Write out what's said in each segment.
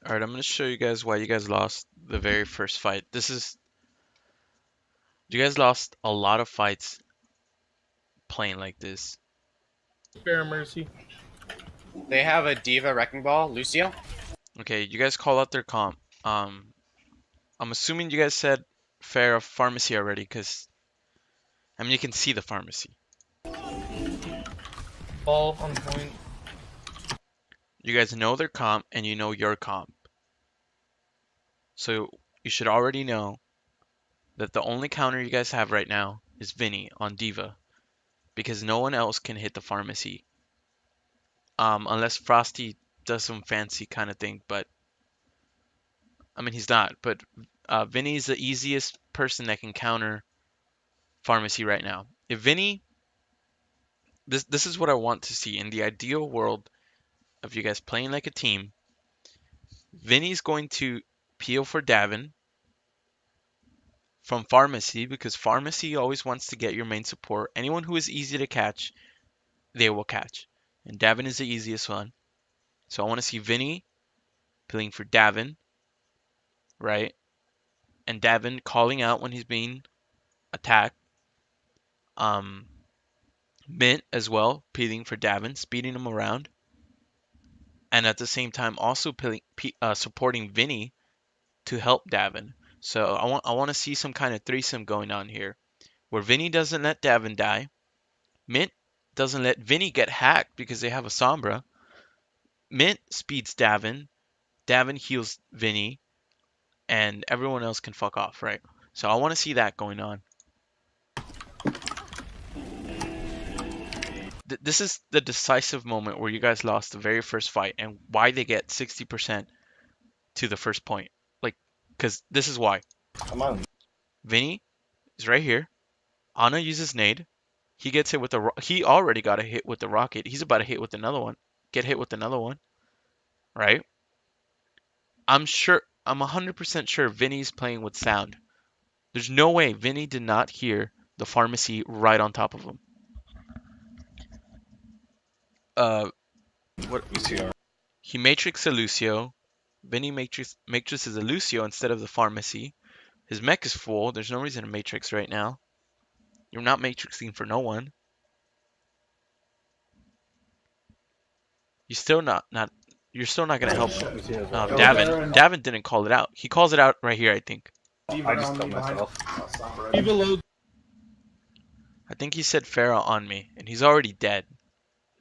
Alright, I'm gonna show you guys why you guys lost the very first fight. You guys lost a lot of fights playing like this. Spare Mercy. They have a D.Va Wrecking Ball, Lucio. Okay, you guys call out their comp. I'm assuming you guys said Pharah Pharmacy already, because, I mean, you can see the pharmacy. Ball on point. You guys know their comp, and you know your comp. So, you should already know that the only counter you guys have right now is Vinny on D.Va, because no one else can hit the pharmacy. Unless Frosty does some fancy kind of thing, but I mean he's not. But Vinny's the easiest person that can counter pharmacy right now. If Vinny, this is what I want to see in the ideal world of you guys playing like a team. Vinny's going to peel for Davin from pharmacy because pharmacy always wants to get your main support. Anyone who is easy to catch, they will catch, and Davin is the easiest one. So I want to see Vinny peeling for Davin, right? And Davin calling out when he's being attacked. Mint as well, peeling for Davin, speeding him around. And at the same time also supporting Vinny to help Davin. So I want to see some kind of threesome going on here, where Vinny doesn't let Davin die. Mint doesn't let Vinny get hacked because they have a Sombra. Mint speeds Davin. Davin heals Vinny. And everyone else can fuck off, right? So I want to see that going on. This is the decisive moment where you guys lost the very first fight and why they get 60% to the first point. Like, because this is why. Come on. Vinny is right here. Ana uses nade. He gets hit with the. He already got a hit with the rocket. He's about to hit with another one. Get hit with another one. Right? I'm sure. I'm 100% sure Vinny's playing with sound. There's no way Vinny did not hear the pharmacy right on top of him. What? UCR. He matrixed a Lucio. Vinny matrixes a Lucio instead of the pharmacy. His mech is full. There's no reason to matrix right now. You're not matrixing for no one. You're still not gonna help. Davin didn't call it out. He calls it out right here, I think. I just killed myself. D.Va low. I think he said Pharah on me, and he's already dead.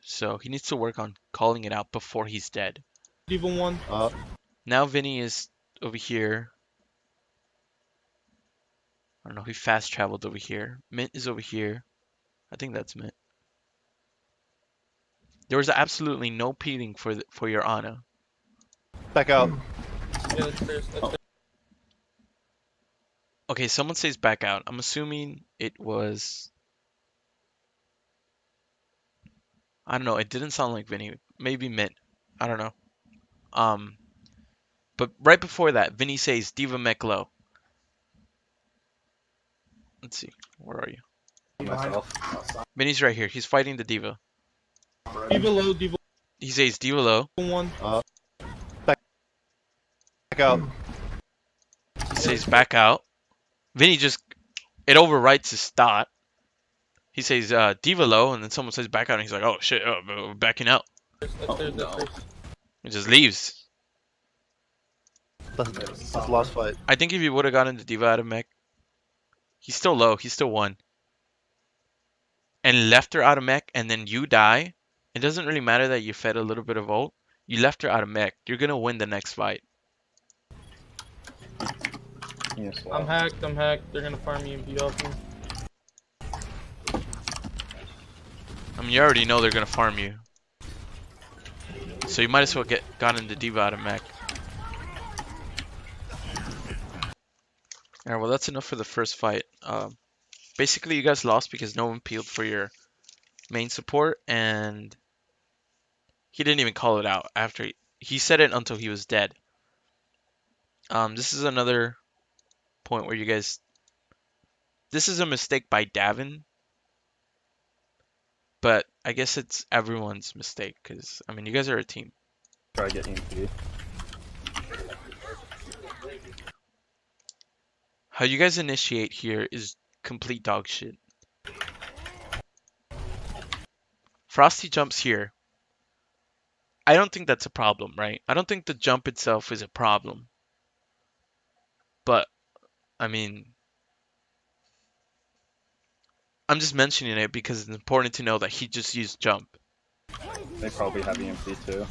So he needs to work on calling it out before he's dead. D.Va 1. Now Vinny is over here. I don't know, he fast traveled over here. Mint is over here. I think that's Mint. There was absolutely no peeling for your Ana. Back out. Yeah, that's fair. That's fair. Okay, someone says back out. I'm assuming it was. I don't know. It didn't sound like Vinny. Maybe Mint. I don't know. But right before that, Vinny says D.Va mech low. Let's see. Where are you? Myself. Vinny's right here. He's fighting the D.Va. D.Va low. D.Va He says D.Va low. 1. Back out. He says back out. Vinny just. It overwrites his thought. He says D.Va low, and then someone says back out, and he's like, oh shit, we're backing out. That's fair. That's fair. He just leaves. That's the last fight. I think if you would have gotten the D.Va out of mech, he's still low. He's still won. And left her out of mech, and then you die. It doesn't really matter that you fed a little bit of ult. You left her out of mech. You're gonna win the next fight. Yes, I'm hacked. They're gonna farm me and beat off me. I mean, you already know they're gonna farm you. So you might as well gotten the D.Va out of mech. Alright, well that's enough for the first fight. Basically you guys lost because no one peeled for your main support, and he didn't even call it out after he said it until he was dead. This is another point where you guys. This is a mistake by Davin, but I guess it's everyone's mistake because I mean you guys are a team. Try getting EMP. How you guys initiate here is complete dog shit. Frosty jumps here. I don't think that's a problem, right? I don't think the jump itself is a problem. But, I mean, I'm just mentioning it because it's important to know that he just used jump. They probably have EMP too.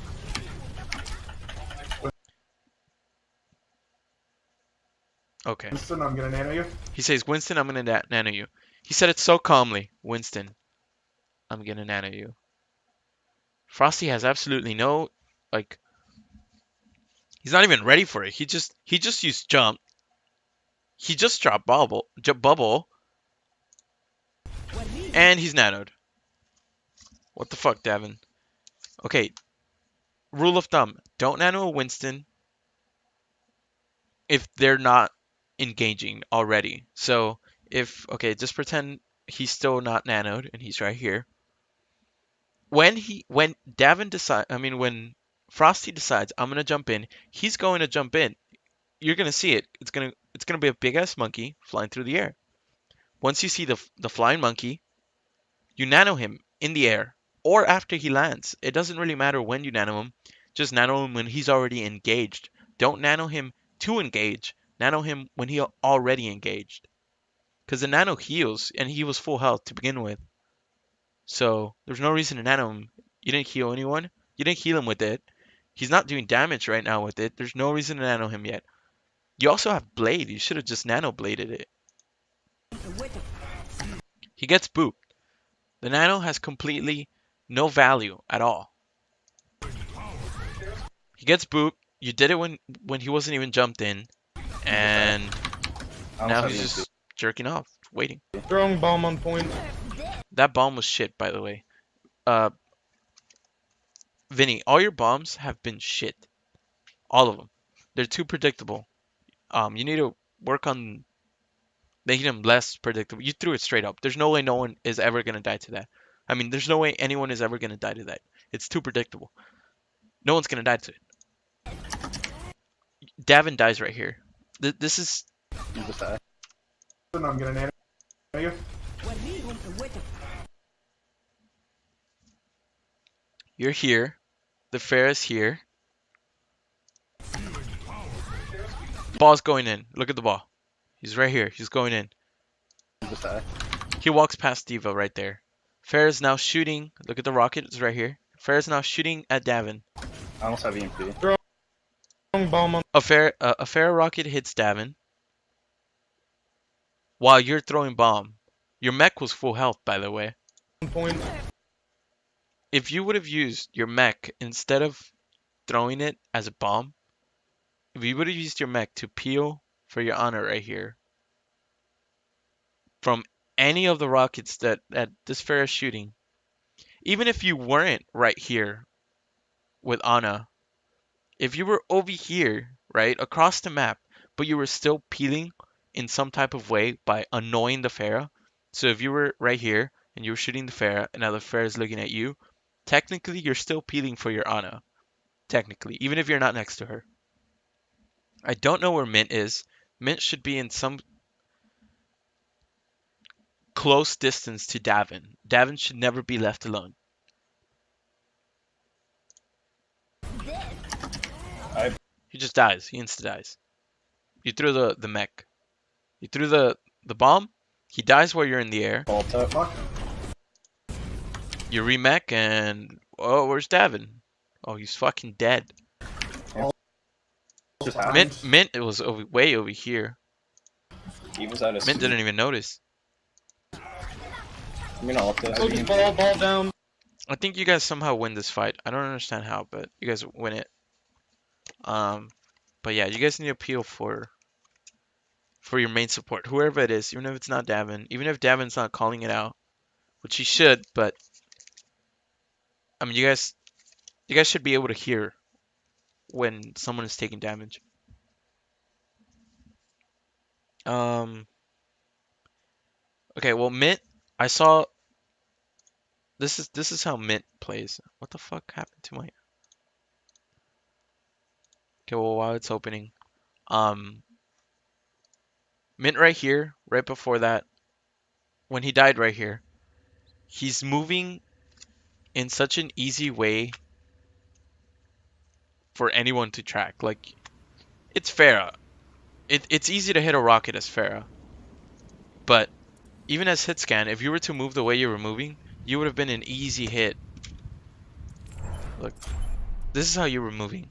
Okay. Winston, I'm gonna nano you. He says, Winston, I'm gonna nano you. He said it so calmly. Winston, I'm gonna nano you. Frosty has absolutely no, like, he's not even ready for it. He just used jump. He just dropped bubble, and he's nanoed. What the fuck, Davin? Okay, rule of thumb: don't nano a Winston if they're not engaging already. So okay, just pretend he's still not nanoed and he's right here. When Frosty decides I'm gonna jump in, he's going to jump in. You're gonna see it. It's gonna be a big ass monkey flying through the air. Once you see the flying monkey, you nano him in the air or after he lands. It doesn't really matter when you nano him. Just nano him when he's already engaged. Don't nano him to engage. Nano him when he already engaged. Because the nano heals, and he was full health to begin with. So there's no reason to nano him. You didn't heal anyone. You didn't heal him with it. He's not doing damage right now with it. There's no reason to nano him yet. You also have Blade. You should have just nano bladed it. He gets booped. The nano has completely no value at all. He gets booped. You did it when he wasn't even jumped in, and now he's just jerking off, waiting. Throwing bomb on point. That bomb was shit, by the way. Vinny, all your bombs have been shit. All of them. They're too predictable. You need to work on making them less predictable. You threw it straight up. There's no way no one is ever gonna die to that. I mean, there's no way anyone is ever gonna die to that. It's too predictable. No one's gonna die to it. Davin dies right here. This is. Winston, I'm gonna nano you. You're here. The fair is here. Ball's going in. Look at the ball. He's right here. He's going in. He walks past Diva right there. Fair is now shooting. Look at the rocket. It's right here. Fair is now shooting at Davin. I almost have EMP. Throwing bomb on A fair rocket hits Davin. While you're throwing bomb. Your mech was full health, by the way. point. If you would have used your mech instead of throwing it as a bomb, if you would have used your mech to peel for your honor right here from any of the rockets that this fair is shooting, even if you weren't right here with Ana, if you were over here, right, across the map, but you were still peeling in some type of way by annoying the Pharah, so if you were right here and you were shooting the Pharah and now the Pharah is looking at you, technically you're still peeling for your Ana. Technically, even if you're not next to her. I don't know where Mint is. Mint should be in some close distance to Davin. Davin should never be left alone. He just dies. He insta-dies. You threw the mech. You threw the bomb. He dies while you're in the air. You remech and... Oh, where's Davin? Oh, he's fucking dead. Mint it was way over here. He was out of Mint didn't even notice. I'm gonna ult this. Oh, just ball down. I think you guys somehow win this fight. I don't understand how, but you guys win it. But yeah, you guys need to appeal for your main support, whoever it is, even if it's not Davin, even if Davin's not calling it out, which he should, but I mean, you guys should be able to hear when someone is taking damage. Okay, well, Mint, I saw. This is how Mint plays. What the fuck happened to my? Okay, well, while it's opening, Mint right here, right before that, when he died right here, he's moving in such an easy way for anyone to track. Like, it's Pharah. It's easy to hit a rocket as Pharah. But even as hit scan, if you were to move the way you were moving, you would have been an easy hit. Look, this is how you were moving.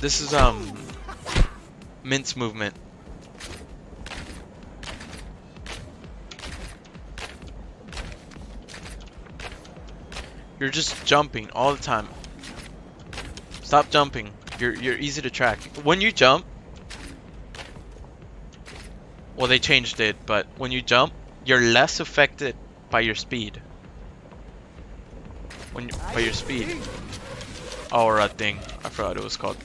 This is Mint's movement. You're just jumping all the time. Stop jumping. You're easy to track. When you jump, well, they changed it, but when you jump, you're less affected by your speed. By your speed. Or a thing. I forgot what it was called.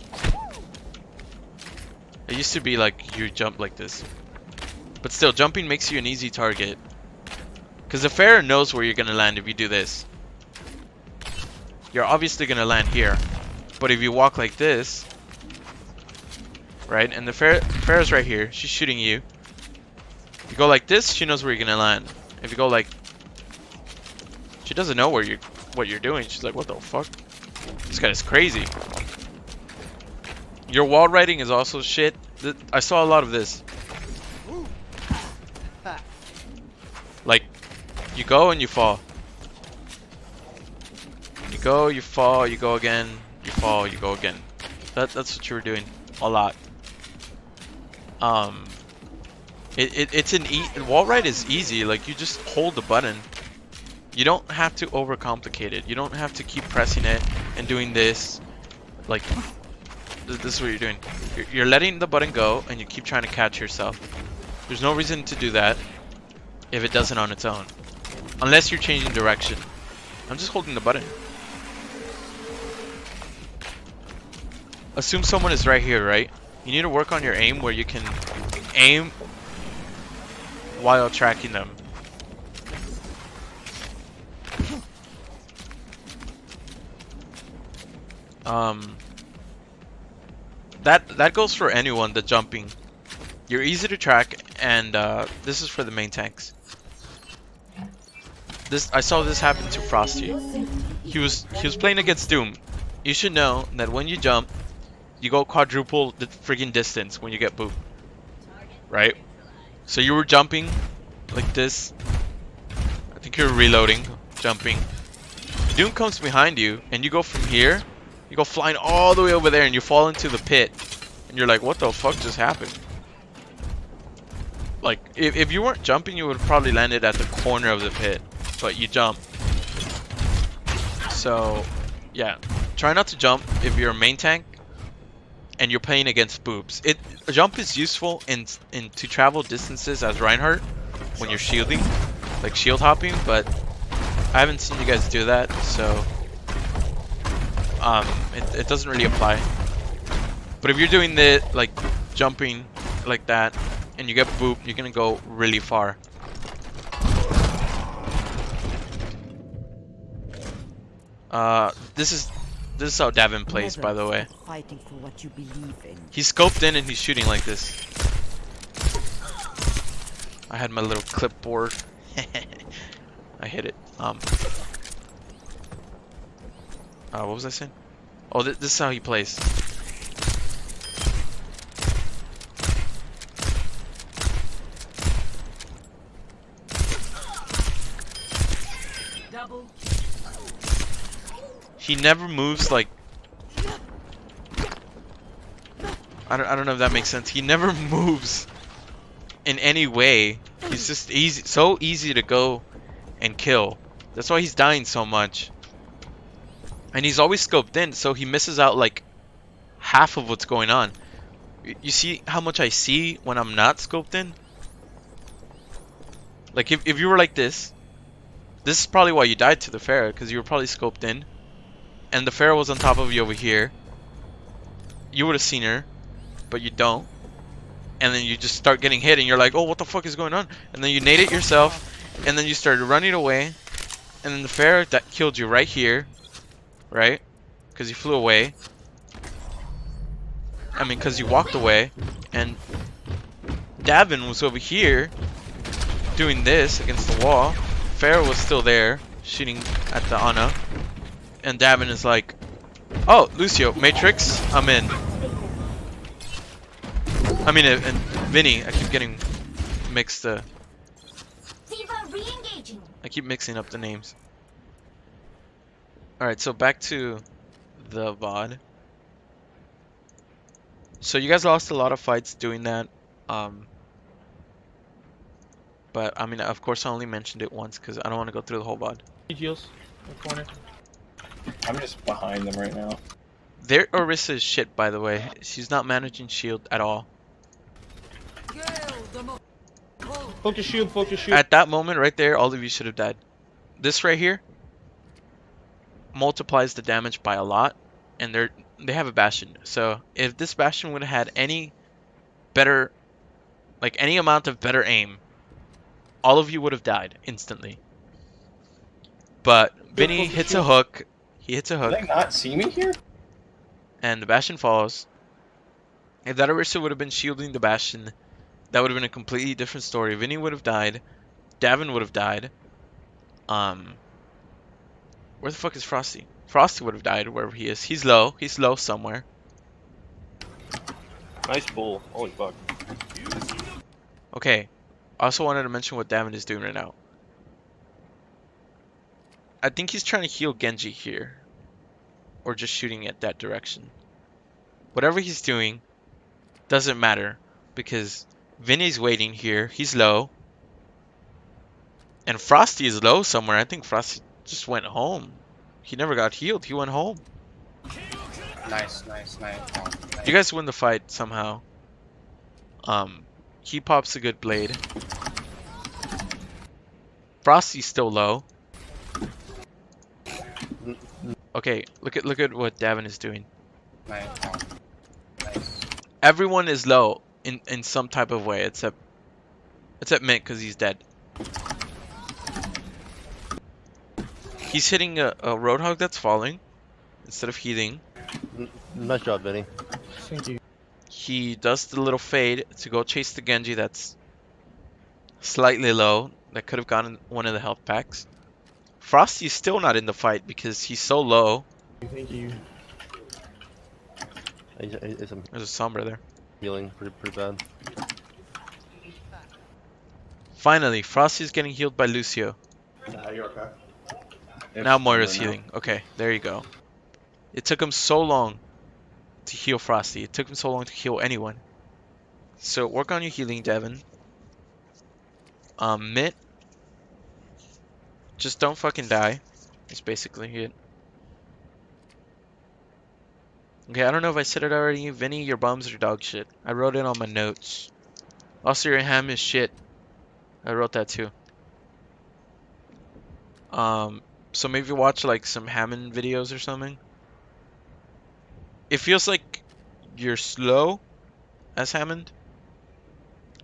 It used to be like you jump like this. But still, jumping makes you an easy target. Because the Pharah knows where you're going to land if you do this. You're obviously going to land here. But if you walk like this, right, and the Pharah's right here, she's shooting you. You go like this, she knows where you're going to land. If you go like... She doesn't know what you're doing. She's like, what the fuck? This guy is crazy. Your wall riding is also shit. I saw a lot of this. Like, you go and you fall. You go, you fall, you go again, you fall, you go again. That's what you were doing a lot. Wall ride is easy. Like, you just hold the button. You don't have to overcomplicate it. You don't have to keep pressing it and doing this. Like, this is what you're doing. You're letting the button go and you keep trying to catch yourself. There's no reason to do that if it doesn't on its own. Unless you're changing direction. I'm just holding the button. Assume someone is right here, right? You need to work on your aim where you can aim while tracking them. That goes for anyone, the jumping. You're easy to track, and this is for the main tanks. I saw this happen to Frosty. He was playing against Doom. You should know that when you jump, you go quadruple the friggin' distance when you get booped. Right? So you were jumping like this. I think you're reloading, jumping. Doom comes behind you, and you go from here. You go flying all the way over there, and you fall into the pit. And you're like, what the fuck just happened? Like, if you weren't jumping, you would have probably landed at the corner of the pit. But you jump. So, yeah. Try not to jump if you're a main tank and you're playing against boobs. A jump is useful in to travel distances as Reinhardt when you're shielding, like shield hopping, but I haven't seen you guys do that, so it doesn't really apply. But if you're doing the like jumping like that and you get booped, you're gonna go really far. This is how Davin plays, by the way. Fighting for what you believe in. He's scoped in and he's shooting like this. I had my little clipboard. I hit it. What was I saying? Oh, this is how he plays. He never moves like... I don't know if that makes sense. He never moves in any way. He's just so easy to go and kill. That's why he's dying so much. And he's always scoped in, so he misses out like half of what's going on. You see how much I see when I'm not scoped in? Like if you were like this is probably why you died to the Pharah, because you were probably scoped in. And the Pharah was on top of you over here. You would have seen her, but you don't. And then you just start getting hit and you're like, oh, what the fuck is going on? And then you nade it yourself and then you started running away, and then the Pharah that killed you right here, right? Because you flew away. I mean, because you walked away, and Davin was over here doing this against the wall. Pharah was still there shooting at the Ana, and Davin is like, "Oh, Lucio, Matrix, I'm in." I mean, and Vinny, I keep getting mixed. I keep mixing up the names. All right, so back to the VOD. So you guys lost a lot of fights doing that. But I mean, of course, I only mentioned it once because I don't want to go through the whole VOD. Heals. In the corner. I'm just behind them right now. Their Orisa is shit, by the way. She's not managing shield at all. Focus shield, focus shield. At that moment right there, all of you should have died. This right here multiplies the damage by a lot, and they have a Bastion. So if this Bastion would have had any better, like any amount of better aim, all of you would have died instantly. But Vinny hits a hook. He hits a Did hook, they not see me here? and the Bastion falls. If that Orisa would have been shielding the Bastion, that would have been a completely different story. Vinny would have died. Davin would have died. Where the fuck is Frosty? Frosty would have died wherever he is. He's low. He's low somewhere. Nice bull. Holy fuck. Okay. I also wanted to mention what Davin is doing right now. I think he's trying to heal Genji here. Or just shooting at that direction. Whatever he's doing doesn't matter. Because Vinny's waiting here. He's low. And Frosty is low somewhere. I think Frosty just went home. He never got healed. He went home. Nice, nice, nice. Oh, nice. You guys win the fight somehow. He pops a good blade. Frosty's still low. Okay, look at what Davin is doing. Nice. Oh, nice. Everyone is low in some type of way, except Mint because he's dead. He's hitting a Roadhog that's falling instead of healing. Nice job, Vinny. Thank you. He does the little fade to go chase the Genji that's slightly low. That could have gotten one of the health packs. Frosty's still not in the fight because he's so low. Thank you. He's There's a Sombra there. healing pretty bad. Finally, Frosty's getting healed by Lucio. Nah, you're okay. If Now Moira's they're not- healing. Okay, there you go. It took him so long to heal Frosty. It took him so long to heal anyone. So work on your healing, Devin. Mitt. Just don't fucking die. That's basically it. Okay, I don't know if I said it already. Vinny, your bums are dog shit. I wrote it on my notes. Also, your ham is shit. I wrote that too. So maybe watch like some Hammond videos or something. It feels like you're slow as Hammond.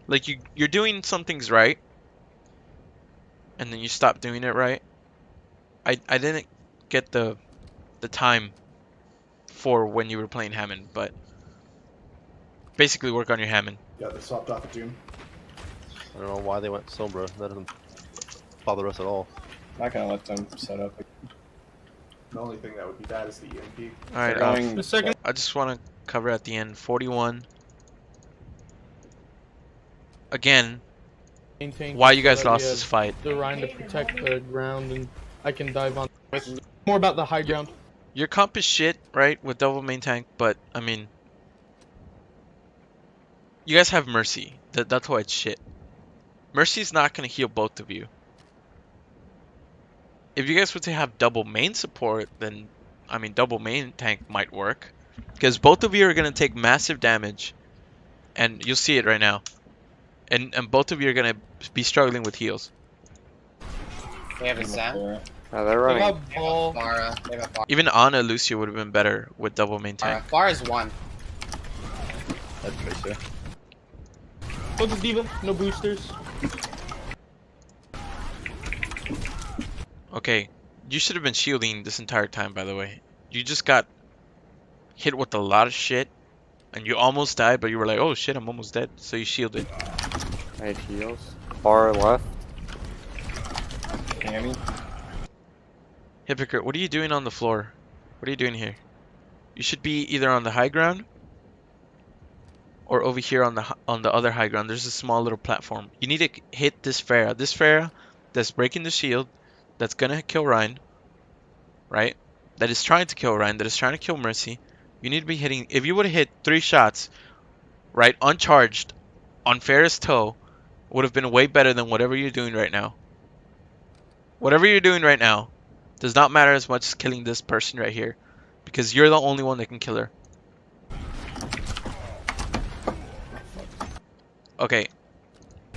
Like you're doing some things right, and then you stop doing it right. I didn't get the time for when you were playing Hammond, but basically work on your Hammond. Yeah, they swapped off a Doom. I don't know why they went Sombra. That doesn't bother us at all. Not gonna let them set up. The only thing that would be bad is the EMP. All right, They're going- A second. I just want to cover at the end 41. Again, Maintain why you guys so that we lost have this fight? the Rhine to protect the ground, and I can dive on with more about the high ground. Your comp is shit, right, with double main tank, but I mean, you guys have Mercy. That's why it's shit. Mercy's not gonna heal both of you. If you guys were to have double main support, then I mean, double main tank might work, because both of you are gonna take massive damage, and you'll see it right now. And both of you are gonna be struggling with heals. They have a Zen. Moira. They're They running. got ball. Mara. They have a Pharah. Even Ana Lucio would have been better with double main tank. Pharah's one. That's Tracer. Focus diva. No boosters. Okay, you should have been shielding this entire time, by the way. You just got hit with a lot of shit, and you almost died, but you were like, oh shit, I'm almost dead, so you shielded. I had heals. Far left. Hammy. Hypocrite, what are you doing on the floor? What are you doing here? You should be either on the high ground or over here on the other high ground. There's a small little platform. You need to hit this Pharah. This Pharah that's breaking the shield, that's gonna kill Rein, right? That is trying to kill Rein, that is trying to kill Mercy. You need to be hitting. If you would have hit 3 shots, right, uncharged, on Pharah's toe, would have been way better than whatever you're doing right now. Whatever you're doing right now does not matter as much as killing this person right here, because you're the only one that can kill her. Okay,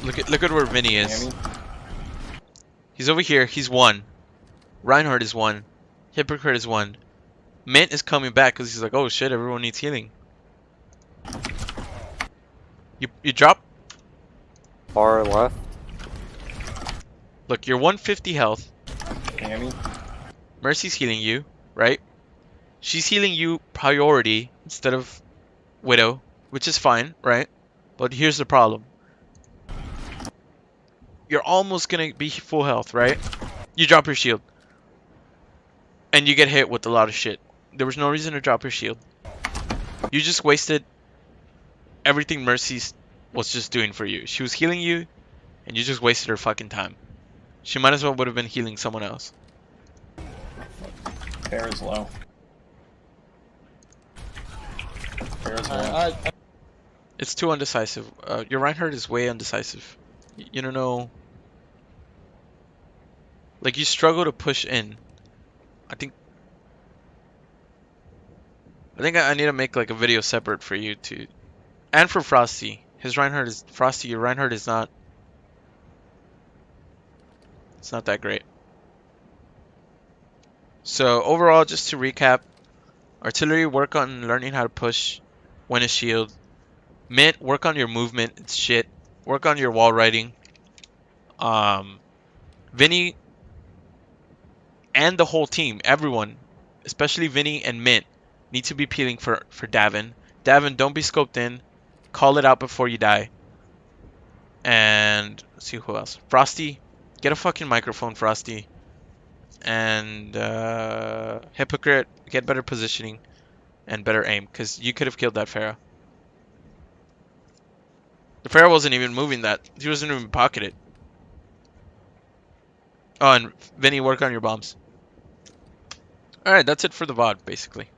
look at where Vinny is. Hammy. He's over here. He's 1. Reinhardt is 1. Hypocrite is 1. Mint is coming back because he's like, oh shit, everyone needs healing. You drop. Far left. Look, you're 150 health. Hammy. Mercy's healing you, right? She's healing you priority instead of Widow, which is fine, right? But here's the problem. You're almost gonna be full health, right? You drop your shield. And you get hit with a lot of shit. There was no reason to drop your shield. You just wasted everything Mercy was just doing for you. She was healing you, and you just wasted her fucking time. She might as well would have been healing someone else. Pharah's low. Pharah's low. I It's too undecisive. Your Reinhardt is way undecisive. You don't know. Like, you struggle to push in. I think I need to make like a video separate for you to, and for Frosty. His Reinhardt is Frosty. Your Reinhardt is not. It's not that great. So overall, just to recap, artillery, work on learning how to push, win a shield. Mint, work on your movement. It's shit. Work on your wall riding. Vinny and the whole team, everyone, especially Vinny and Mint, need to be peeling for Davin. Davin, don't be scoped in. Call it out before you die. And let's see who else. Frosty, get a fucking microphone, Frosty. And Hypocrite, get better positioning and better aim, because you could have killed that Pharah. The Pharah wasn't even moving that. He wasn't even pocketed. Oh, and Vinny, work on your bombs. Alright, that's it for the VOD, basically.